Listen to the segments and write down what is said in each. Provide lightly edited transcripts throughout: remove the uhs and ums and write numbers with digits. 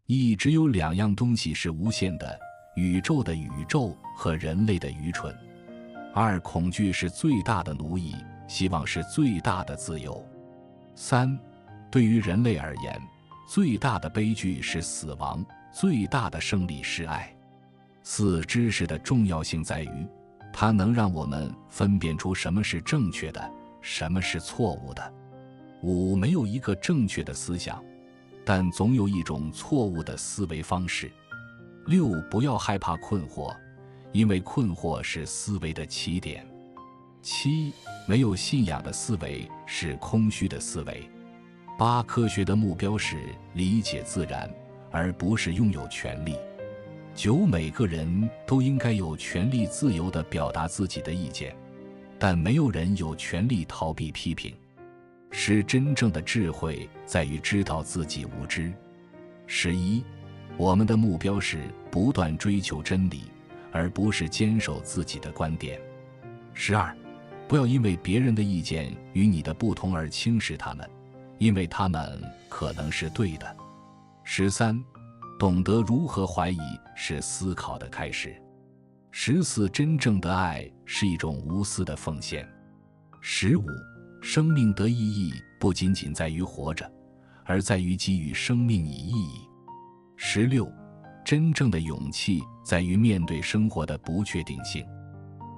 一只有两样东西是无限的，宇宙的宇宙和人类的愚蠢。二，恐惧是最大的奴役，希望是最大的自由。三，对于人类而言，最大的悲剧是死亡，最大的胜利是爱。四，知识的重要性在于，它能让我们分辨出什么是正确的，什么是错误的。五，没有一个正确的思想，但总有一种错误的思维方式。六，不要害怕困惑，因为困惑是思维的起点。七，没有信仰的思维是空虚的思维。八，科学的目标是理解自然，而不是拥有权利。九，每个人都应该有权利自由地表达自己的意见，但没有人有权利逃避批评。十，真正的智慧在于知道自己无知。11，我们的目标是不断追求真理，而不是坚守自己的观点。12，不要因为别人的意见与你的不同而轻视他们，因为他们可能是对的。13，懂得如何怀疑是思考的开始。14，真正的爱是一种无私的奉献。15，生命的意义不仅仅在于活着，而在于给予生命以意义。16，真正的勇气在于面对生活的不确定性。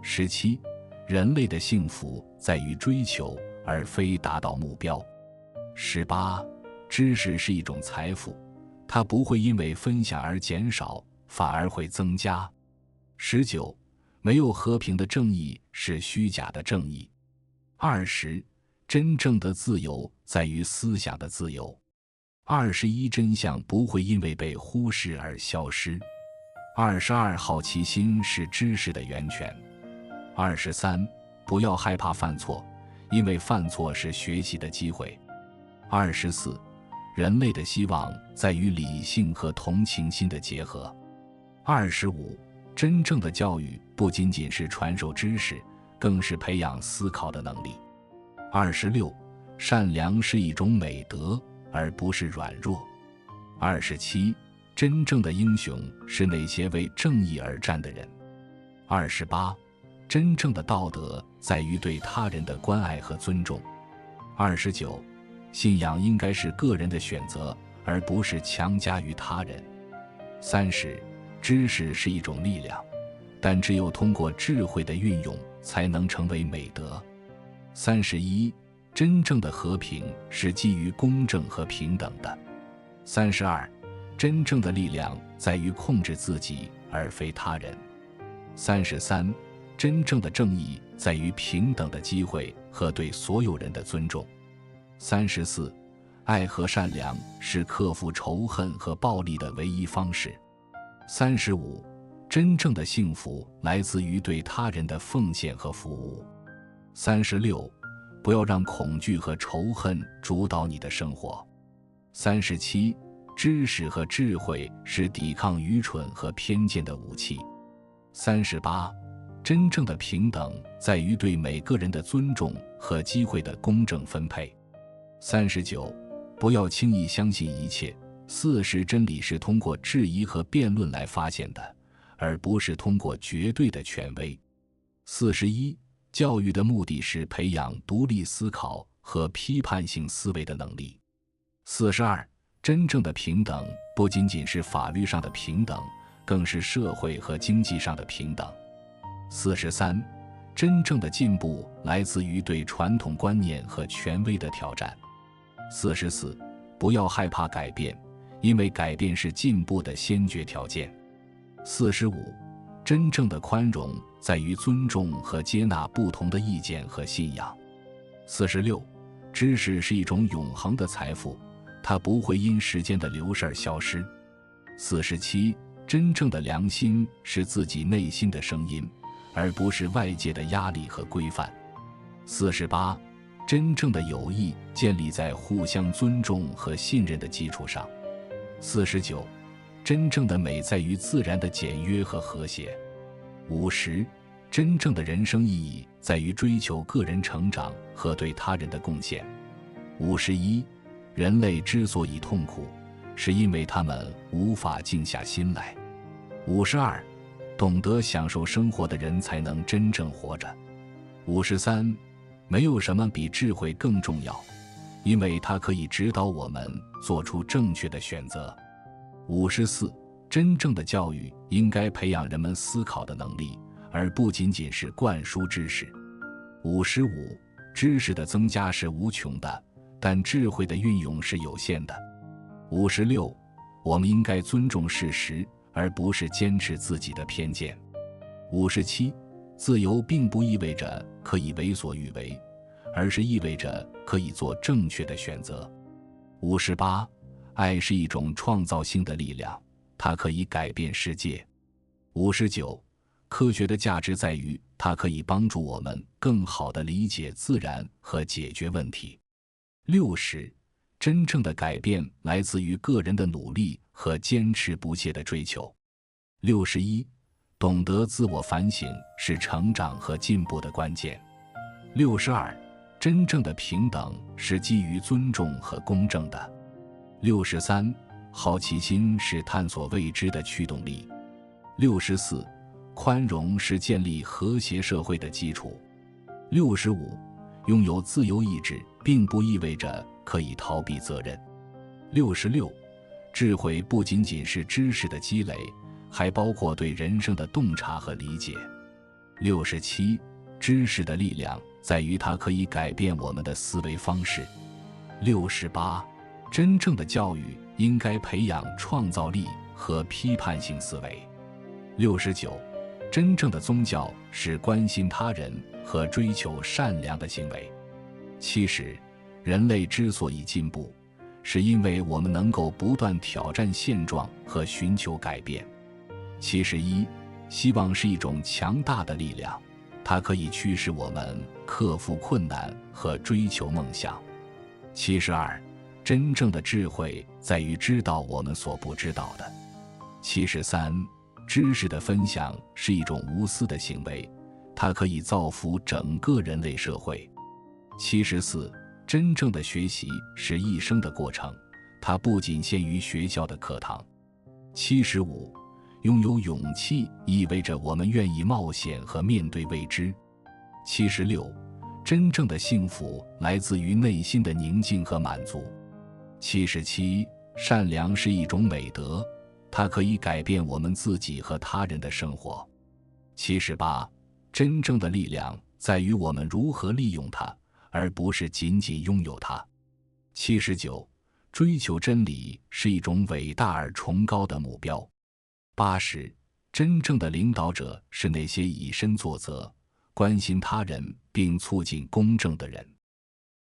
17，人类的幸福在于追求，而非达到目标。18，知识是一种财富，它不会因为分享而减少，反而会增加。19，没有和平的正义是虚假的正义。20，真正的自由在于思想的自由。21，真相不会因为被忽视而消失。22，好奇心是知识的源泉。23，不要害怕犯错，因为犯错是学习的机会。24，人类的希望在于理性和同情心的结合。25，真正的教育不仅仅是传授知识，更是培养思考的能力。26，善良是一种美德，而不是软弱。27，真正的英雄是那些为正义而战的人。28，真正的道德在于对他人的关爱和尊重。29，信仰应该是个人的选择，而不是强加于他人。30，知识是一种力量，但只有通过智慧的运用，才能成为美德。31，真正的和平是基于公正和平等的。32，真正的力量在于控制自己，而非他人。33，真正的正义在于平等的机会和对所有人的尊重。34，爱和善良是克服仇恨和暴力的唯一方式。35，真正的幸福来自于对他人的奉献和服务。36，不要让恐惧和仇恨主导你的生活。37，知识和智慧是抵抗愚蠢和偏见的武器。38，真正的平等在于对每个人的尊重和机会的公正分配。39，不要轻易相信一切。40，真理是通过质疑和辩论来发现的，而不是通过绝对的权威。41，教育的目的是培养独立思考和批判性思维的能力。42，真正的平等不仅仅是法律上的平等，更是社会和经济上的平等。43，真正的进步来自于对传统观念和权威的挑战。44，不要害怕改变，因为改变是进步的先决条件。45，真正的宽容在于尊重和接纳不同的意见和信仰。46，知识是一种永恒的财富，它不会因时间的流逝而消失。47，真正的良心是自己内心的声音，而不是外界的压力和规范。48，真正的友谊建立在互相尊重和信任的基础上。49，真正的美在于自然的简约和和谐。50，真正的人生意义在于追求个人成长和对他人的贡献。51，人类之所以痛苦，是因为他们无法静下心来。52，懂得享受生活的人才能真正活着。53，没有什么比智慧更重要，因为它可以指导我们做出正确的选择。54，真正的教育应该培养人们思考的能力，而不仅仅是灌输知识。55，知识的增加是无穷的，但智慧的运用是有限的。56，我们应该尊重事实，而不是坚持自己的偏见。57，自由并不意味着可以为所欲为，而是意味着可以做正确的选择。58，爱是一种创造性的力量，它可以改变世界。59，科学的价值在于它可以帮助我们更好地理解自然和解决问题。60，真正的改变来自于个人的努力和坚持不懈的追求。61，懂得自我反省是成长和进步的关键。62，真正的平等是基于尊重和公正的。63，好奇心是探索未知的驱动力。64，宽容是建立和谐社会的基础。65，拥有自由意志并不意味着可以逃避责任。66，智慧不仅仅是知识的积累，还包括对人生的洞察和理解。67，知识的力量在于它可以改变我们的思维方式。68，真正的教育应该培养创造力和批判性思维。69，真正的宗教是关心他人和追求善良的行为。70，人类之所以进步，是因为我们能够不断挑战现状和寻求改变。71，希望是一种强大的力量，它可以驱使我们克服困难和追求梦想。72，真正的智慧在于知道我们所不知道的。73，知识的分享是一种无私的行为，它可以造福整个人类社会。74，真正的学习是一生的过程，它不仅限于学校的课堂。75，拥有勇气意味着我们愿意冒险和面对未知。76，真正的幸福来自于内心的宁静和满足。77，善良是一种美德，它可以改变我们自己和他人的生活。78，真正的力量在于我们如何利用它，而不是仅仅拥有它。79，追求真理是一种伟大而崇高的目标。80，真正的领导者是那些以身作则，关心他人并促进公正的人。